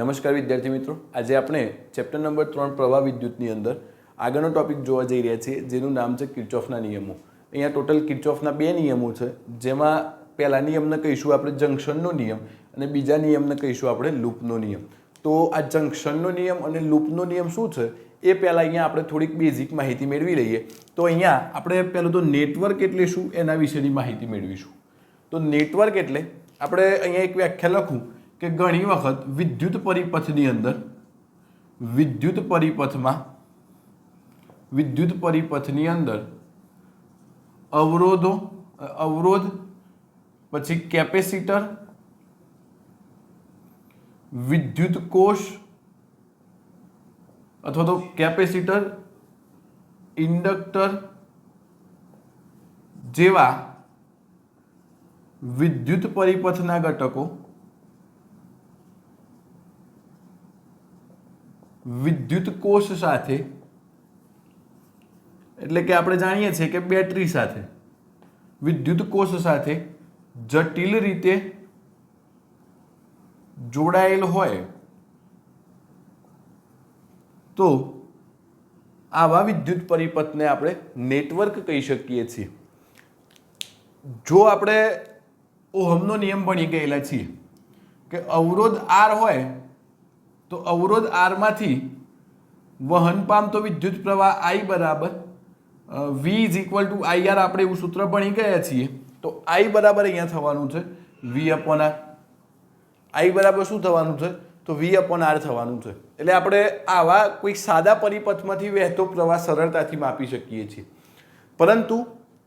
નમસ્કાર વિદ્યાર્થી મિત્રો, આજે આપણે ચેપ્ટર નંબર 3 પ્રવાહ વિદ્યુતની અંદર આગળનો ટોપિક જોવા જઈ રહ્યા છીએ, જેનું નામ છે કિર્ચોફના નિયમો. અહીંયા ટોટલ કિર્ચોફના બે નિયમો છે, જેમાં પહેલા નિયમને કહીશું આપણે જંક્શનનો નિયમ અને બીજા નિયમને કહીશું આપણે લૂપનો નિયમ. તો આ જંક્શનનો નિયમ અને લૂપનો નિયમ શું છે એ પહેલાં અહીંયા આપણે થોડીક બેઝિક માહિતી મેળવી લઈએ. તો અહીંયા આપણે પહેલું તો નેટવર્ક એટલે શું એના વિશેની માહિતી મેળવીશું. તો નેટવર્ક એટલે આપણે અહીંયા એક વ્યાખ્યા લખું કે ઘણી વખત વિદ્યુત પરિપથની અંદર અવરોધ પછી કેપેસિટર, વિદ્યુત કોષ અથવા તો કેપેસિટર, ઇન્ડક્ટર જેવા વિદ્યુત પરિપથના ઘટકો વિદ્યુત કોષ સાથે, એટલે કે આપણે જાણીએ છીએ કે બેટરી સાથે, વિદ્યુત કોષ સાથે જટિલ રીતે જોડાયેલ હોય તો આવા વિદ્યુત પરિપથને આપણે નેટવર્ક કહી શકીએ છીએ. જો આપણે ઓહમનો નિયમ ભણી ગયેલા છીએ કે અવરોધ R હોય તો અવરોધ R માંથી વહન પામતો વિદ્યુત પ્રવાહ I બરાબર V is equal to IR, આપણે એવું સૂત્ર ભણી ગયા છીએ. તો I બરાબર અહીંયા થવાનું છે V અપોન R. I બરાબર શું થવાનું છે? તો V અપોન R થવાનું છે. એટલે આપણે આવા કોઈ સાદા પરિપથમાંથી વહેતો પ્રવાહ સરળતાથી માપી શકીએ છીએ. પરંતુ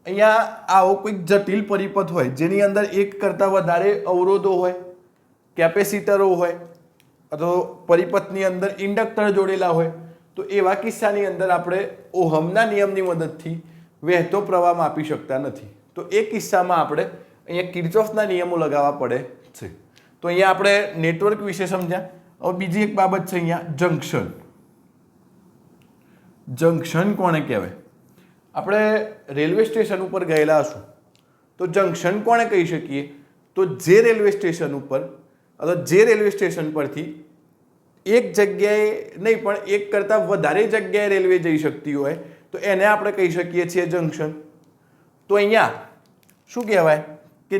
અહીંયા આવો કોઈક જટિલ પરિપથ હોય જેની અંદર એક કરતાં વધારે અવરોધો હોય, કેપેસિટરો હોય અથવા પરિપથની અંદર ઇન્ડક્ટર જોડેલા હોય, તો એવા કિસ્સાની અંદર આપણે ઓહમના નિયમની મદદથી વહેતો પ્રવાહ માપી શકતા નથી. તો એ કિસ્સામાં આપણે અહીંયા કિર્ચોફના નિયમો લગાવવા પડે છે. તો અહીંયા આપણે નેટવર્ક વિશે સમજ્યા. હવે બીજી એક બાબત છે અહીંયા જંક્શન. જંક્શન કોને કહેવાય? આપણે રેલવે સ્ટેશન ઉપર ગયેલા હશું તો જંક્શન કોને કહી શકીએ? તો જે રેલવે સ્ટેશન ઉપર અથવા જે રેલવે સ્ટેશન પરથી એક જગ્યાએ નહીં પણ એક કરતાં વધારે જગ્યાએ રેલવે જઈ શકતી હોય તો એને આપણે કહી શકીએ છીએ જંક્શન. તો અહીંયા શું કહેવાય કે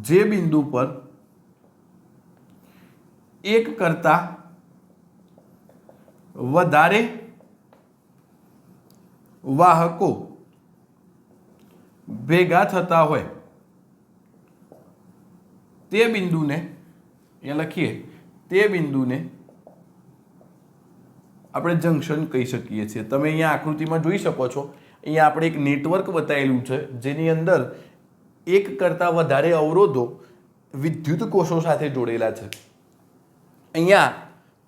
જે બિંદુ પર એક કરતાં વધારે વાહકો ભેગા થતા હોય તે બિંદુને અહીંયા લખીએ, તે બિંદુને આપણે જંક્શન કહી શકીએ છીએ. તમે અહીંયા આકૃતિમાં જોઈ શકો છો, અહીંયા આપણે એક નેટવર્ક બતાવેલું છે જેની અંદર એક કરતાં વધારે અવરોધો વિદ્યુત કોષો સાથે જોડેલા છે. અહીંયા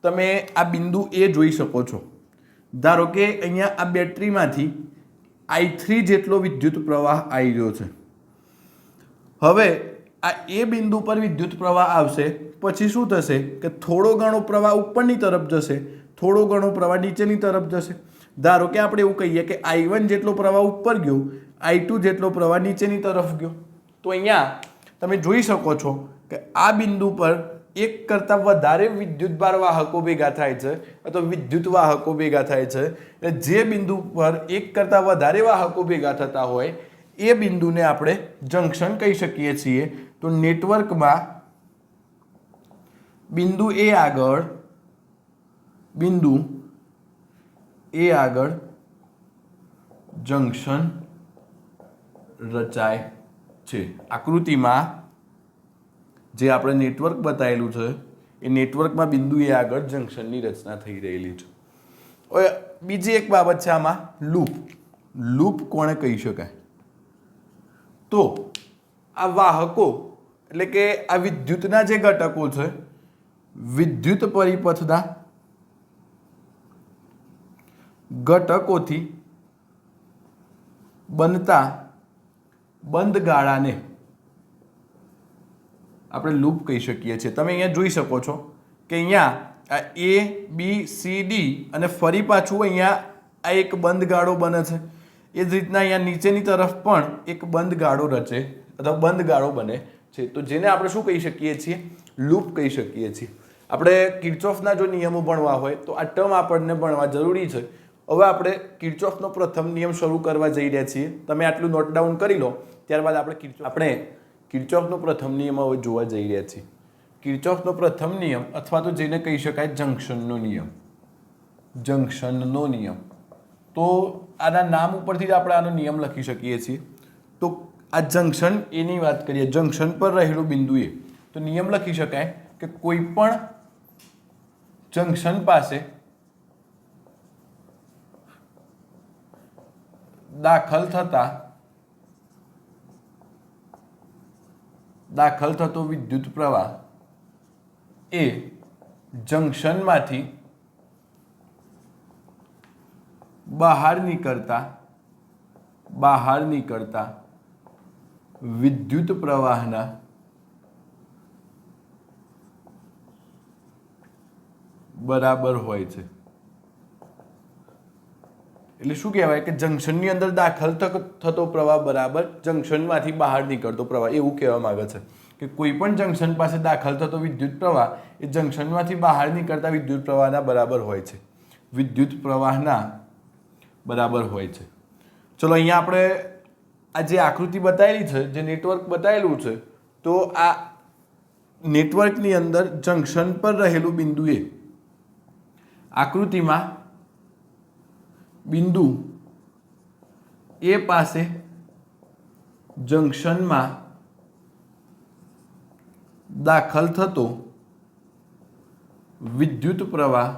તમે આ બિંદુ એ જોઈ શકો છો. ધારો કે અહીંયા આ બેટરીમાંથી I3 જેટલો વિદ્યુત પ્રવાહ આવી રહ્યો છે. હવે આ એ બિંદુ પર વિદ્યુત પ્રવાહ આવશે, પછી શું થશે કે થોડો ઘણો પ્રવાહ ઉપરની તરફ જશે, થોડો ઘણો પ્રવાહ નીચેની તરફ જશે. ધારો કે આપણે એવું કહીએ કે I1 જેટલો પ્રવાહ ઉપર ગયો, I2 જેટલો પ્રવાહ નીચેની તરફ ગયો. તો અહીંયા તમે જોઈ શકો છો કે આ બિંદુ પર એક કરતાં વધારે વિદ્યુતભાર વાહકો ભેગા થાય છે અથવા વિદ્યુત વાહકો ભેગા થાય છે. એટલે જે બિંદુ પર એક કરતાં વધારે વાહકો ભેગા થતા હોય એ બિંદુને આપણે જંક્શન કહી શકીએ છીએ. તો નેટવર્કમાં બિંદુ એ આગળ જંક્શન રચાય છે. આકૃતિમાં જે આપણે નેટવર્ક બતાવેલું છે એ નેટવર્કમાં બિંદુ એ આગળ જંક્શનની રચના થઈ રહેલી છે. હવે બીજી એક બાબત છે આમાં, લૂપ કોને કહી શકાય? તો આ વાહકો એટલે કે આ વિદ્યુતના જે ઘટકો છે, વિદ્યુત પરિપથના ઘટકોથી બનતા બંધ ગાળાને આપણે લૂપ કહી શકીએ છીએ. તમે અહીંયા જોઈ શકો છો કે અહીંયા આ ABCD અને ફરી પાછું અહીંયા આ એક બંધ ગાળો બને છે. એ જ રીતના અહીંયા નીચેની તરફ પણ એક બંધ ગાળો રચે અથવા બંધ ગાળો બને છે. તો જેને આપણે શું કહી શકીએ છીએ? લૂપ કહી શકીએ છીએ. આપણે કિર્ચોફના જો નિયમો ભણવા હોય તો આ ટર્મ આપણને ભણવા જરૂરી છે. હવે આપણે કિર્ચોફનો પ્રથમ નિયમ શરૂ કરવા જઈ રહ્યા છીએ. તમે આટલું નોટ ડાઉન કરી લો, ત્યારબાદ આપણે કિર્ચોફનો પ્રથમ નિયમ હવે જોવા જઈ રહ્યા છીએ. કિર્ચોફનો પ્રથમ નિયમ અથવા તો જેને કહી શકાય જંક્શનનો નિયમ. જંક્શનનો નિયમ તો આના નામ ઉપરથી જ આપણે આનો નિયમ લખી શકીએ છીએ. તો આ જંક્શન એની વાત કરીએ, જંક્શન પર રહેલું બિંદુ એ, તો નિયમ લખી શકાય કે કોઈ પણ જંક્શન પાસે દાખલ થતો વિદ્યુત પ્રવાહ એ જંક્શનમાંથી બહાર નીકળતા વિદ્યુત પ્રવાહના બરાબર હોય છે. એટલે શું કહેવાય કે જંક્શનની અંદર દાખલ થતો પ્રવાહ બરાબર જંક્શનમાંથી બહાર નીકળતો પ્રવાહ, એવું કહેવા માંગે છે કે કોઈ પણ જંક્શન પાસે દાખલ થતો વિદ્યુત પ્રવાહ એ જંક્શનમાંથી બહાર નીકળતા વિદ્યુત પ્રવાહના બરાબર હોય છે. વિદ્યુત પ્રવાહના બરાબર હોય છે. ચલો અહીંયા આપણે આ જે આકૃતિ બતાવેલી છે, જે નેટવર્ક બતાવેલું છે, તો આ નેટવર્કની અંદર જંક્શન પર રહેલું બિંદુ એ, આકૃતિમાં બિંદુ એ પાસે જંક્શનમાં દાખલ થતો વિદ્યુત પ્રવાહ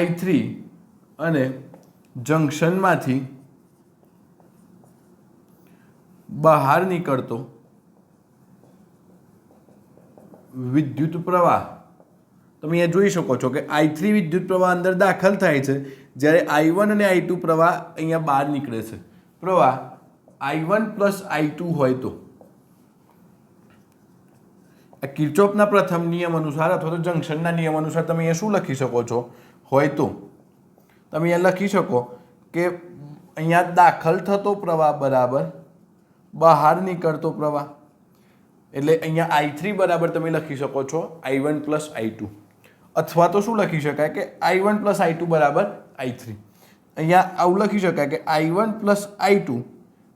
I3 અને જંક્શનમાંથી બહાર નીકળતો વિદ્યુત પ્રવાહ, તમે અહીંયા જોઈ શકો છો કે I3 વિદ્યુત પ્રવાહ અંદર દાખલ થાય છે, જ્યારે I1 અને I2 પ્રવાહ અહીંયા બહાર નીકળે છે. પ્રવાહ I1 પ્લસ I2 હોય તો આ કિર્ચોફના પ્રથમ નિયમ અનુસાર અથવા તો જંક્શનના નિયમ અનુસાર તમે અહીંયા શું લખી શકો છો? હોય તો તમે અહીંયા લખી શકો કે અહીંયા દાખલ થતો પ્રવાહ બરાબર બહાર નીકળતો પ્રવાહ, એટલે અહીંયા I3 બરાબર તમે લખી શકો છો I1 પ્લસ I2, અથવા તો શું લખી શકાય કે I1 પ્લસ I2 બરાબર I3. અહીંયા આવું લખી શકાય કે I1 plus I2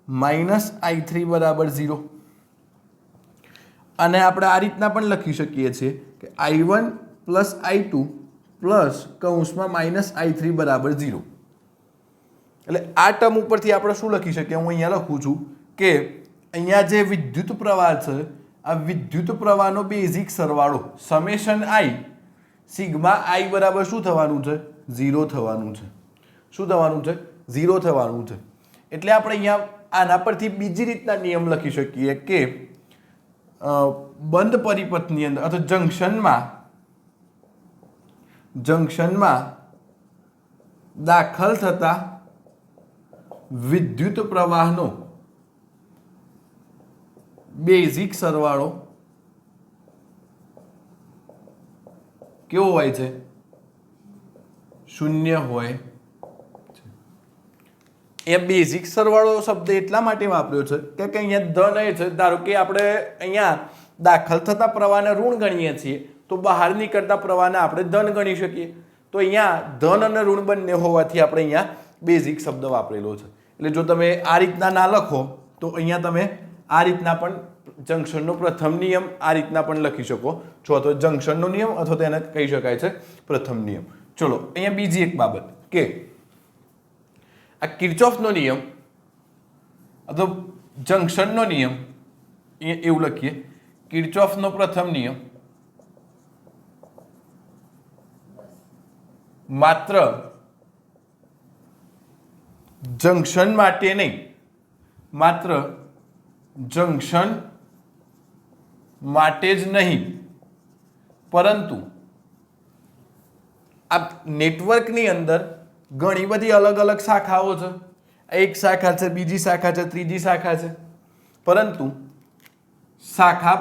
minus I3 બરાબર 0. અને આપણે આ રીતના પણ લખી શકીએ છીએ કે I1 પ્લસ I2 પ્લસ કૌંસમાં માઇનસ I3 બરાબર 0. એટલે આ ટર્મ ઉપરથી આપણે શું લખી શકીએ? હું અહીંયા લખું છું કે અહીંયા જે વિદ્યુત પ્રવાહ છે, આ વિદ્યુત પ્રવાહનો બેઝિક સરવાળો સમેશન I સિગ્મા I બરાબર શું થવાનું છે? 0 થવાનું છે. શું થવાનું છે? 0 થવાનું છે. એટલે આપણે અહીંયા આના પરથી બીજી રીતના નિયમ લખી શકીએ કે બંધ પરિપથની અંદર અથવા જંક્શનમાં દાખલ થતા વિદ્યુત પ્રવાહનો બેઝિક સરવાળો કેવો હોય છે? 0 હોય. એ બેઝિક સરવાળો શબ્દ એટલા માટે વાપર્યો છે કે અહીંયા ધન એ છે, ધારો કે આપણે અહીંયા દાખલ થતા પ્રવાહને ઋણ ગણીએ છીએ તો બહાર નીકળતા પ્રવાહને આપણે ધન ગણી શકીએ. તો અહીંયા ધન અને ઋણ બંને હોવાથી આપણે અહીંયા બેઝિક શબ્દ વાપરેલો છે. એટલે જો તમે આ રીતના ના લખો તો અહીંયા તમે આ રીતના પણ જંક્શનનો પ્રથમ નિયમ આ રીતના પણ લખી શકો છો, અથવા જંક્શનનો નિયમ અથવા તો એને કહી શકાય છે પ્રથમ નિયમ. ચલો અહીંયા બીજી એક બાબત કે આ કિર્ચોફનો નિયમ અથવા જંક્શનનો નિયમ, એવું લખીએ કિર્ચોફનો પ્રથમ નિયમ માત્ર જંક્શન માટે નહીં, માત્ર જંક્શન માટે જ નહીં, પરંતુ આ નેટવર્કની અંદર ઘણી બધી અલગ અલગ શાખાઓ છે. એક શાખા છે, બીજી શાખા છે, ત્રીજી શાખા છે, પરંતુ શાખા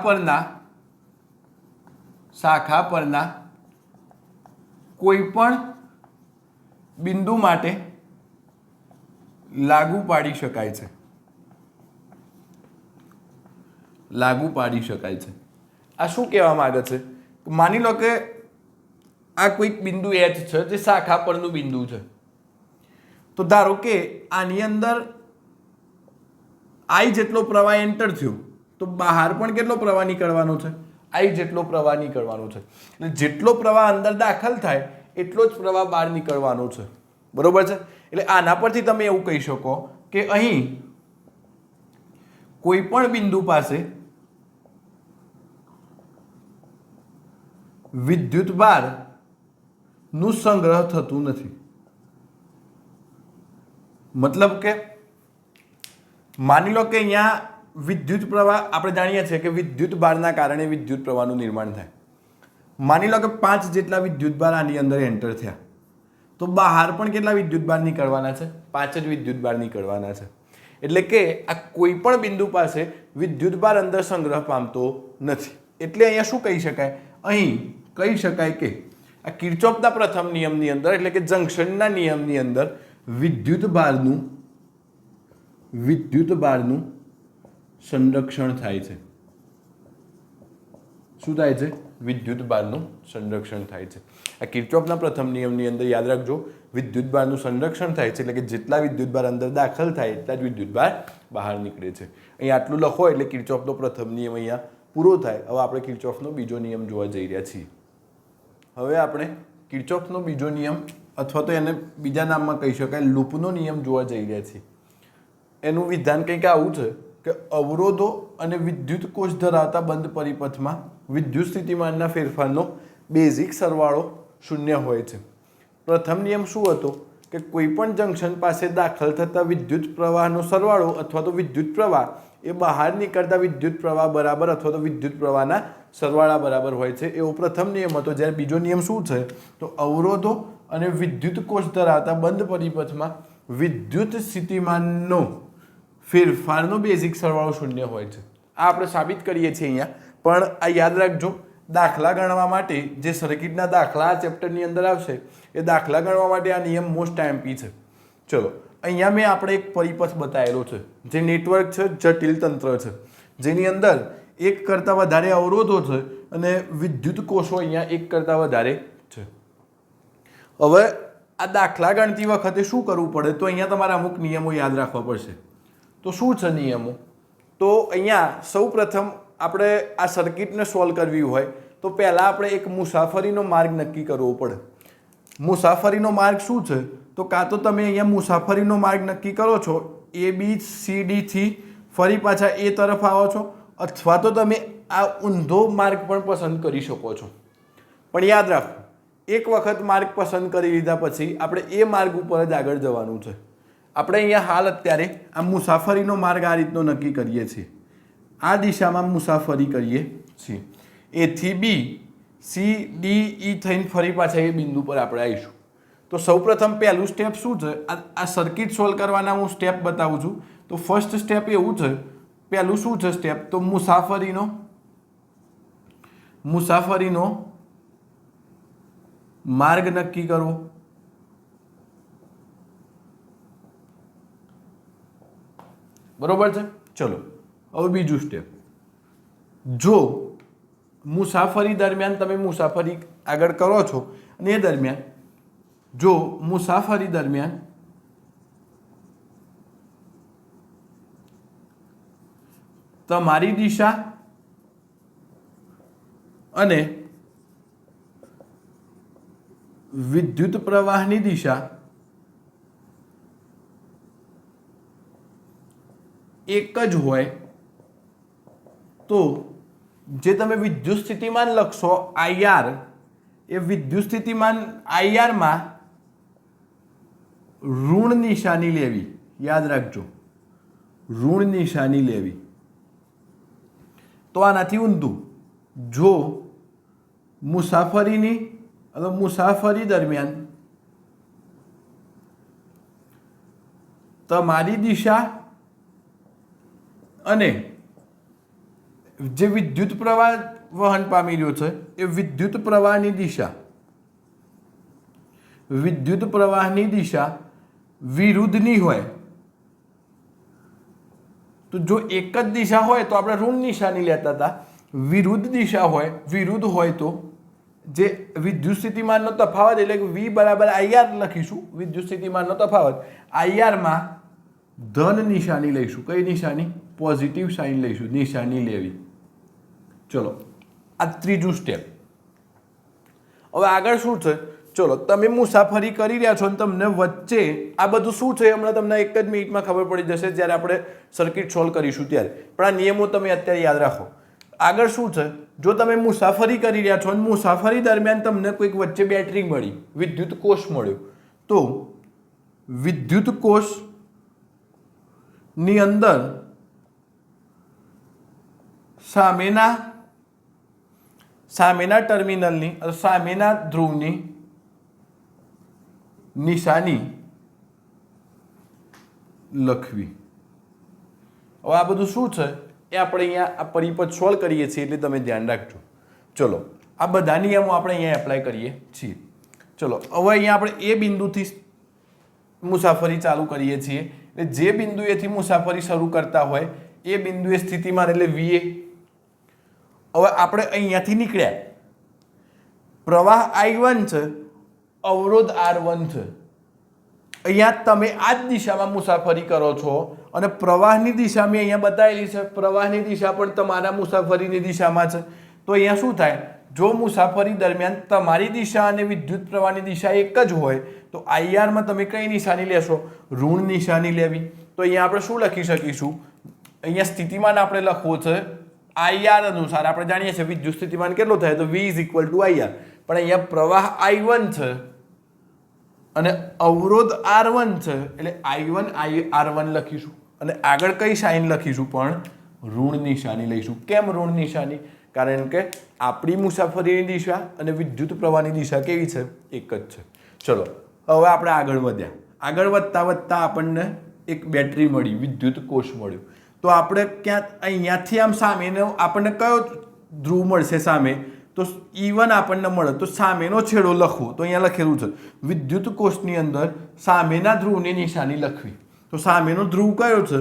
પરના કોઈ પણ બિંદુ માટે લાગુ પાડી શકાય છે. લાગુ પાડી શકાય છે. આ શું કહેવા માંગે છે? માની લો કે આ કોઈક બિંદુ એચ છે જે શાખા પરનું બિંદુ છે. તો ધારો કે આની અંદર આઈ જેટલો પ્રવાહ એન્ટર થયો તો બહાર પણ કેટલો પ્રવાહ નીકળવાનો છે? આઈ જેટલો પ્રવાહ નીકળવાનો છે. એટલે જેટલો પ્રવાહ અંદર દાખલ થાય એટલો જ પ્રવાહ બહાર નીકળવાનો છે. બરોબર છે? એટલે આના પરથી તમે એવું કહી શકો કે અહીં કોઈ પણ બિંદુ પાસે વિદ્યુત ભાર નું સંગ્રહ થતું નથી. મતલબ કે માની લો કે અહીંયા વિદ્યુત પ્રવાહ આપણે જાણીએ છીએ કે વિદ્યુત ભારના કારણે વિદ્યુત પ્રવાહનું નિર્માણ થાય. માની લો કે 5 જેટલા વિદ્યુત ભાર આની અંદર એન્ટર થયા તો બહાર પણ કેટલા વિદ્યુત ભાર નીકળવાના છે? 5 જ વિદ્યુત ભાર નીકળવાના છે. એટલે કે આ કોઈ પણ બિંદુ પાસે વિદ્યુત ભાર અંદર સંગ્રહ પામતો નથી. એટલે અહીંયા શું કહી શકાય? અહીં કહી શકાય કે આ કિર્ચોફના પ્રથમ નિયમની અંદર એટલે કે જંક્શનના નિયમની અંદર વિદ્યુત ભારનું સંરક્ષણ થાય છે. શું થાય છે? વિદ્યુત ભારનું સંરક્ષણ થાય છે. આ કિર્ચોફના પ્રથમ નિયમની અંદર યાદ રાખજો, વિદ્યુત ભારનું સંરક્ષણ થાય છે એટલે કે જેટલા વિદ્યુત ભાર અંદર દાખલ થાય એટલા જ વિદ્યુત ભાર બહાર નીકળે છે. અહીં આટલું લખો એટલે કિર્ચોફનો પ્રથમ નિયમ અહીંયા પૂરો થાય. હવે આપણે કિર્ચોફનો બીજો નિયમ જોવા જઈ રહ્યા છીએ. હવે આપણે કિર્ચોફનો બીજો નિયમ અથવા તો એને બીજા નામમાં કહી શકાય લૂપનો નિયમ જોવા જઈ રહ્યા છીએ. એનું વિધાન કંઈક આવું છે કે અવરોધો અને વિદ્યુત કોષ ધરાવતા બંધ પરિપથમાં વિદ્યુત સ્થિતિમાનના ફેરફારનો બેઝિક સરવાળો શૂન્ય હોય છે. પ્રથમ નિયમ શું હતો કે કોઈ પણ જંક્શન પાસે દાખલ થતા વિદ્યુત પ્રવાહનો સરવાળો અથવા તો વિદ્યુત પ્રવાહ એ બહાર નીકળતા વિદ્યુત પ્રવાહ બરાબર અથવા તો વિદ્યુત પ્રવાહના સરવાળા બરાબર હોય છે. એવો પ્રથમ નિયમ હતો. જ્યારે બીજો નિયમ શું છે તો અવરોધો અને વિદ્યુત કોષ ધરાવતા બંધ પરિપથમાં વિદ્યુત સ્થિતિમાનનો ફેરફારનો બેઝિક સરવાળો શૂન્ય હોય છે. આ આપણે સાબિત કરીએ છીએ અહીંયા. પણ આ યાદ રાખજો, દાખલા ગણવા માટે જે સર્કિટના દાખલા આ ચેપ્ટરની અંદર આવશે એ દાખલા ગણવા માટે આ નિયમ મોસ્ટ આઈએમપી છે. ચલો, અહીંયા મેં આપણે એક પરિપથ બતાવેલો છે જે નેટવર્ક છે, જટિલ તંત્ર છે, જેની અંદર એક કરતાં વધારે અવરોધો છે અને વિદ્યુત કોષો અહીંયા એક કરતાં વધારે છે. હવે આ દાખલા ગણતી વખતે શું કરવું પડે? તો અહીંયા તમારે અમુક નિયમો યાદ રાખવા પડશે. તો શું છે નિયમો? તો અહીંયા સૌ પ્રથમ આપણે આ સર્કિટને સોલ્વ કરવી હોય તો પહેલાં આપણે એક મુસાફરીનો માર્ગ નક્કી કરવો પડે. મુસાફરીનો માર્ગ શું છે? તો કાં તો તમે અહીંયા મુસાફરીનો માર્ગ નક્કી કરો છો ABCD થી ફરી પાછા એ તરફ આવો છો, અથવા તો તમે આ ઊંધો માર્ગ પણ પસંદ કરી શકો છો. પણ યાદ રાખો, એક વખત માર્ગ પસંદ કરી લીધા પછી આપણે એ માર્ગ ઉપર જ આગળ જવાનું છે. આપણે અહીંયા હાલ અત્યારે આ મુસાફરીનો માર્ગ આ રીતનો નક્કી કરીએ છીએ. આ દિશામાં મુસાફરી કરીએ છીએ. A થી B, C, D, E થઈને ફરી પાછા એ બિંદુ પર આપણે આવીશું. તો સૌપ્રથમ પહેલું સ્ટેપ શું છે? આ સર્કિટ સોલ્વ કરવાના હું સ્ટેપ બતાવું છું. તો ફર્સ્ટ સ્ટેપ એવું છે, પહેલું શું છે સ્ટેપ? તો મુસાફરીનો માર્ગ નક્કી કરવો. બરોબર છે? ચલો, હવે બીજું સ્ટેપ. જો મુસાફરી દરમિયાન તમે મુસાફરી આગળ કરો છો અને એ દરમિયાન જો મુસાફરી દરમિયાન તમારી દિશા અને વિદ્યુત પ્રવાહની દિશા એક જ હોય તો જે તમે વિદ્યુત સ્થિતિમાન લખશો IR, એ વિદ્યુત સ્થિતિમાન IR માં ઋણ નિશાની લેવી. યાદ રાખજો, ઋણ નિશાની લેવી. તો આનાથી ઊંધું, જો મુસાફરી દરમિયાન તમારી દિશા અને જે વિદ્યુત પ્રવાહ વહન પામી રહ્યો છે એ વિદ્યુત પ્રવાહની દિશા વિરુદ્ધની હોય તો જો એક જ દિશા હોય તો આપણે ઋણ નિશાની લેતા હતા, વિરુદ્ધ દિશા હોય, વિરુદ્ધ હોય તો જે વિદ્યુત સ્થિતિમાનનો તફાવત એટલે કે V બરાબર IR લખીશું. વિદ્યુત સ્થિતિમાનનો તફાવત IR માં ધન નિશાની લઈશું. કઈ નિશાની? પોઝિટિવ સાઇન લઈશું, નિશાની લેવી. ચલો આ ત્રીજું સ્ટેપ. હવે આગળ શું છે? ચલો તમે મુસાફરી કરી રહ્યા છો અને તમને વચ્ચે આ બધું શું છે હમણાં તમને એક જ મિનિટમાં ખબર પડી જશે જ્યારે આપણે સર્કિટ સોલ્વ કરીશું ત્યારે. પણ આ નિયમો તમે અત્યારે યાદ રાખો. આગળ શું છે? જો તમે મુસાફરી કરી રહ્યા છો અને મુસાફરી દરમિયાન તમને કોઈક વચ્ચે બેટરી મળી, વિદ્યુત કોષ મળ્યો, તો વિદ્યુત કોષ ની અંદર સામેના ટર્મિનલની સામેના ધ્રુવની નિશાની લખવી. હવે આ બધું શું છે એ આપણે અહીંયા આ પરિપથ સોલ્વ કરીએ છીએ એટલે તમે ધ્યાન રાખજો. ચલો આ બધા નિયમો આપણે અહીંયા એપ્લાય કરીએ છીએ. ચલો હવે અહીંયા આપણે એ બિંદુથી મુસાફરી ચાલુ કરીએ છીએ. એટલે જે બિંદુએથી મુસાફરી શરૂ કરતા હોય એ બિંદુએ સ્થિતિમાન એટલે VA. હવે આપણે અહીંયાથી નીકળ્યા, પ્રવાહ I1 છે, અવરોધ R1 છે. અહીંયા તમે આ જ દિશામાં મુસાફરી કરો છો અને પ્રવાહની દિશા મેં અહીંયા બતાવેલી છે. પ્રવાહની દિશા પણ તમારા મુસાફરીની દિશામાં છે. તો અહીંયા શું થાય? જો મુસાફરી દરમિયાન તમારી દિશા અને વિદ્યુત પ્રવાહની દિશા એક જ હોય તો IR માં તમે કઈ નિશાની લેશો? ઋણ નિશાની લેવી. તો અહીંયા આપણે શું લખી શકીશું? અહીંયા સ્થિતિમાન આપણે લખવો છે IR અનુસાર. આપણે જાણીએ છીએ વિદ્યુત સ્થિતિમાન કેટલો થાય તો V = IR. પણ અહીંયા પ્રવાહ I1 છે અને અવરોધ R1 છે એટલે I1 R1 લખીશું અને આગળ કઈ સાઇન લખીશું? પણ ઋણ નિશાની લઈશું. કેમ ઋણ નિશાની? કારણ કે આપણી મુસાફરીની દિશા અને વિદ્યુત પ્રવાહની દિશા કેવી છે? એક જ છે. ચલો હવે આપણે આગળ વધ્યા. આગળ વધતા વધતા આપણને એક બેટરી મળી, વિદ્યુત કોષ મળ્યો. તો આપણે ક્યાં અહીંયાથી આમ સામેનો આપણને કયો ધ્રુવ મળશે સામે? તો E1 આપણને મળે. તો સામેનો છેડો લખવો. તો અહીંયા લખેલું છે વિદ્યુત કોષની અંદર સામેના ધ્રુવની નિશાની લખવી. તો સામેનો ધ્રુવ કયો છે?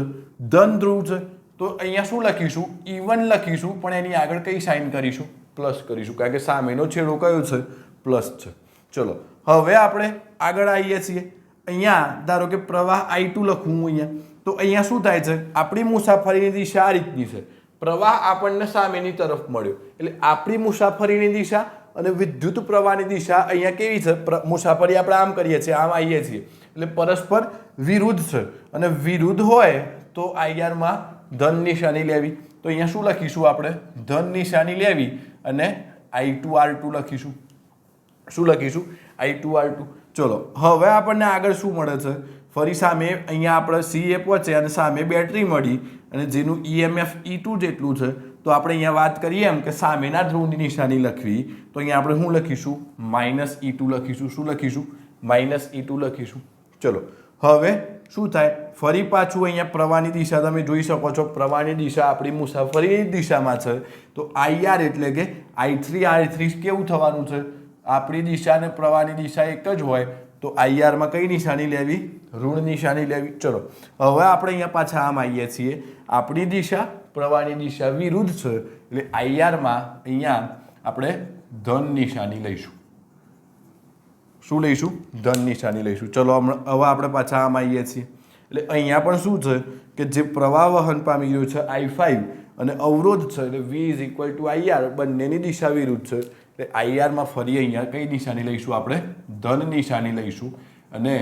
ધન ધ્રુવ છે. તો અહીંયા શું લખીશું? E1 લખીશું, પણ એની આગળ કઈ સાઇન કરીશું? પ્લસ કરીશું, કારણ કે સામેનો છેડો કયો છે? પ્લસ છે. ચલો હવે આપણે આગળ આવીએ છીએ. અહીંયા ધારો કે પ્રવાહ I2 લખવું અહીંયા. તો અહીંયા શું થાય છે? આપણી મુસાફરીની દિશા આ રીતની છે. પ્રવાહ આપણને સામેની તરફ મળ્યો એટલે આપણી મુસાફરીની દિશા અને વિદ્યુત પ્રવાહની દિશા અહીંયા કેવી છે? મુસાફરી આપણે આમ કરીએ છીએ, આમ આવીએ છીએ એટલે પરસ્પર વિરુદ્ધ છે. અને વિરુદ્ધ હોય તો IR માં ધન નિશાની લેવી. તો અહીંયા શું લખીશું આપણે? ધન નિશાની લેવી અને I2 R2 લખીશું. શું લખીશું? I2 R2. ચલો હવે આપણને આગળ શું મળે છે? ફરી સામે અહીંયા આપણે CA પહોંચે અને સામે બેટરી મળી અને જેનું EMF E2 જેટલું છે. તો આપણે અહીંયા વાત કરીએ એમ કે સામેના ધ્રુવની નિશાની લખવી. તો અહીંયા આપણે શું લખીશું? -E2 લખીશું. શું લખીશું? -E2 લખીશું. ચલો હવે શું થાય? ફરી પાછું અહીંયા પ્રવાહની દિશા તમે જોઈ શકો છો. પ્રવાહની દિશા આપણી મુસાફરીની દિશામાં છે. તો IR એટલે કે I3 R3 કેવું થવાનું છે? આપણી દિશા અને પ્રવાહની દિશા એક જ હોય તો IR માં કઈ નિશાની લેવી? ઋણ નિશાની લેવી. ચલો હવે આપણે અહીંયા પાછા આમ આવીએ છીએ. આપણી દિશા પ્રવાહની દિશા વિરુદ્ધ છે એટલે IR માં અહીંયા આપણે ધન નિશાની લઈશું. શું લઈશું? ધન નિશાની લઈશું. ચલો હવે આપણે પાછા આમ આવીએ છીએ. એટલે અહીંયા પણ શું છે કે જે પ્રવાહ વહન પામી રહ્યો છે I5 અને અવરોધ છે એટલે V = IR. બંનેની દિશા વિરુદ્ધ છે એટલે IR માં ફરી અહીંયા કઈ નિશાની લઈશું? આપણે ધન નિશાની લઈશું. અને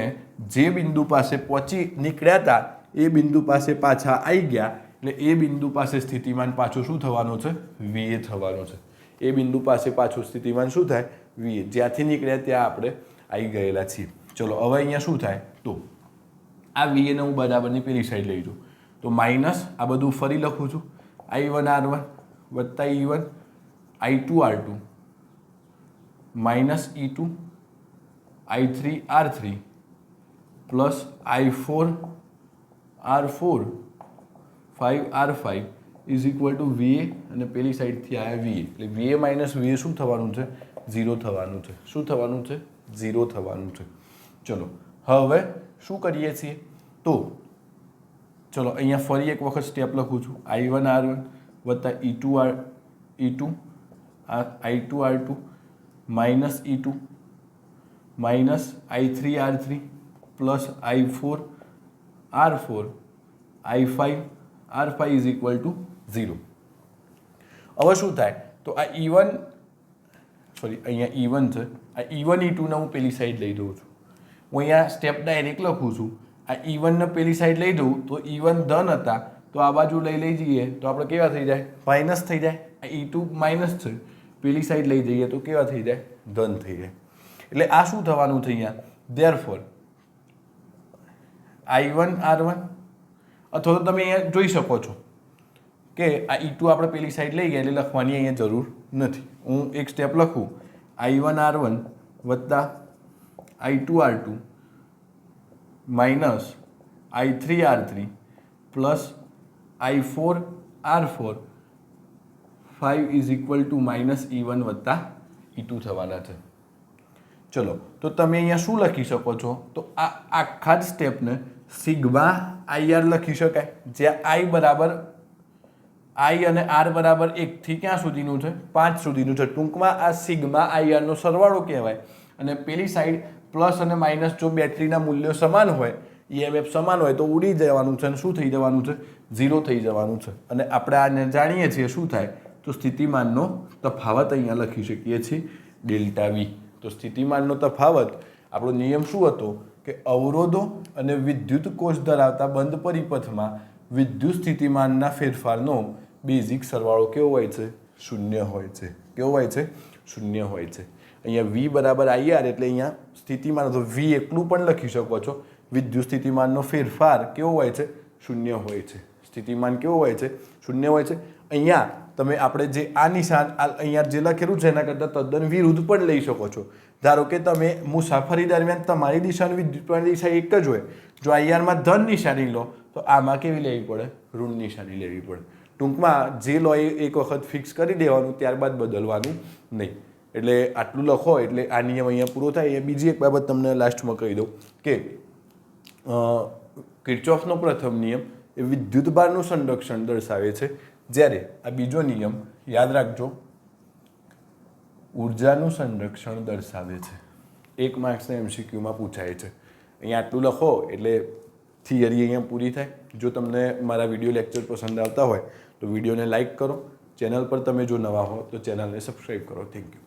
જે બિંદુ પાસે પહોંચી નીકળ્યા હતા એ બિંદુ પાસે પાછા આવી ગયા એટલે એ બિંદુ પાસે સ્થિતિમાન પાછું શું થવાનું છે? VA થવાનું છે. એ બિંદુ પાસે પાછું સ્થિતિમાન શું થાય? VA. જ્યાંથી નીકળ્યા ત્યાં આપણે આવી ગયેલા છીએ. ચલો હવે અહીંયા શું થાય? તો આ VA ને હું બરાબરની પેલી સાઈડ લઈ જાઉં તો માઇનસ આ બધું ફરી લખું છું I1 R1 વત્તા E1 I2 R2 -E2 I3 R3 plus I4 R4 5 R5 = VA અને પેલી સાઈડથી આવ્યા VA. એટલે VA - VA શું થવાનું છે? 0 થવાનું છે. શું થવાનું છે? 0 થવાનું છે. ચલો હવે શું કરીએ છીએ? તો ચલો અહીંયા ફરી એક વખત સ્ટેપ લખું છું I1R1 વત્તા E2 I2R2 minus E2 minus I3R3 plus I4R4 I5R5 is equal to 0. હવે શું થાય તો આ અહીંયા E1 છે, આ E1 E2 ને હું પેલી સાઈડ લઈ દઉં છું. હું અહીંયા સ્ટેપ ડાયરેક્ટ લખું છું. આ E1 ને પેલી સાઈડ લઈ દઉં તો E1 ધન હતા તો આ બાજુ લઈ જઈએ તો આપણે કેવા થઈ જાય? માઇનસ થઈ જાય. આ E2 માઇનસ છે, પેલી સાઈડ લઈ જઈએ તો કેવા થઈ જાય? ધન થઈ જાય. એટલે આ શું થવાનું છે અહીંયા? ધેરફોર I1R1 અથવા તો તમે અહીંયા જોઈ શકો છો કે આ E2 આપણે પેલી સાઈડ લઈ ગયા એટલે લખવાની અહીંયા જરૂર નથી. હું એક સ્ટેપ લખું I1R1 વત્તા I2R2 minus I3R3 plus I4R4 5 is equal to minus E1 વત્તા E2 થવાના છે. ચલો તો તમે અહીંયા શું લખી શકો છો? તો આ આખા જ સ્ટેપને સિગ્મા IR લખી શકાય, જ્યાં I બરાબર I અને R બરાબર 1 થી ક્યાં સુધીનું છે? 5 સુધીનું છે. ટૂંકમાં આ સિગ્મા IR નો સરવાળો કહેવાય. અને પેલી સાઈડ પ્લસ અને માઇનસ જો બેટરીના મૂલ્યો સમાન હોય, EMF સમાન હોય તો ઉડી જવાનું છે અને શું થઈ જવાનું છે? 0 થઈ જવાનું છે. અને આપણે આને જાણીએ છીએ શું થાય તો સ્થિતિમાનનો તફાવત અહીંયા લખી શકીએ છીએ ડેલ્ટા V. તો સ્થિતિમાનનો તફાવત આપણો નિયમ શું હતો કે અવરોધો અને વિદ્યુત કોષ ધરાવતા બંધ પરિપથમાં વિદ્યુત સ્થિતિમાનના ફેરફારનો બેઝિક સરવાળો કેવો હોય છે? 0 હોય છે. કેવો હોય છે? 0 હોય છે. અહીંયા V બરાબર IR એટલે અહીંયા સ્થિતિમાન તો V એકલું પણ લખી શકો છો. વિદ્યુત સ્થિતિમાનનો ફેરફાર કેવો હોય છે? 0 હોય છે. સ્થિતિમાન કેવો હોય છે? 0 હોય છે. અહીંયા તમે આપણે જે આ નિશાન અહીંયા જે લખેલું છે એના કરતાં તદ્દન વિરુદ્ધ પણ લઈ શકો છો. ધારો કે તમે મુસાફરી દરમિયાન તમારી દિશાની વિદ્યુતની દિશા એક જ હોય, જો IRમાં ધન નિશાની લો તો આમાં કેવી લેવી પડે? ઋણ નિશાની લેવી પડે. ટૂંકમાં જે લો એ એક વખત ફિક્સ કરી દેવાનું, ત્યારબાદ બદલવાનું નહીં. એટલે આટલું લખો એટલે આ નિયમ અહીંયા પૂરો થાય. એ બીજી એક બાબત તમને લાસ્ટમાં કહી દઉં કે કિર્ચોફનો પ્રથમ નિયમ એ વિદ્યુતભારનું સંરક્ષણ દર્શાવે છે, જ્યારે આ બીજો નિયમ યાદ રાખજો ઉર્જાનું સંરક્ષણ દર્શાવે છે. 1 માર્ક્સના MCQમાં પૂછાય છે. અહીંયા આટલું લખો એટલે થિયરી અહીંયા પૂરી થાય. જો તમને મારા વિડીયો લેક્ચર પસંદ આવતા હોય તો વિડીયોને લાઇક કરો. ચેનલ પર તમે જો નવા હો તો ચેનલને સબસ્ક્રાઈબ કરો. Thank you.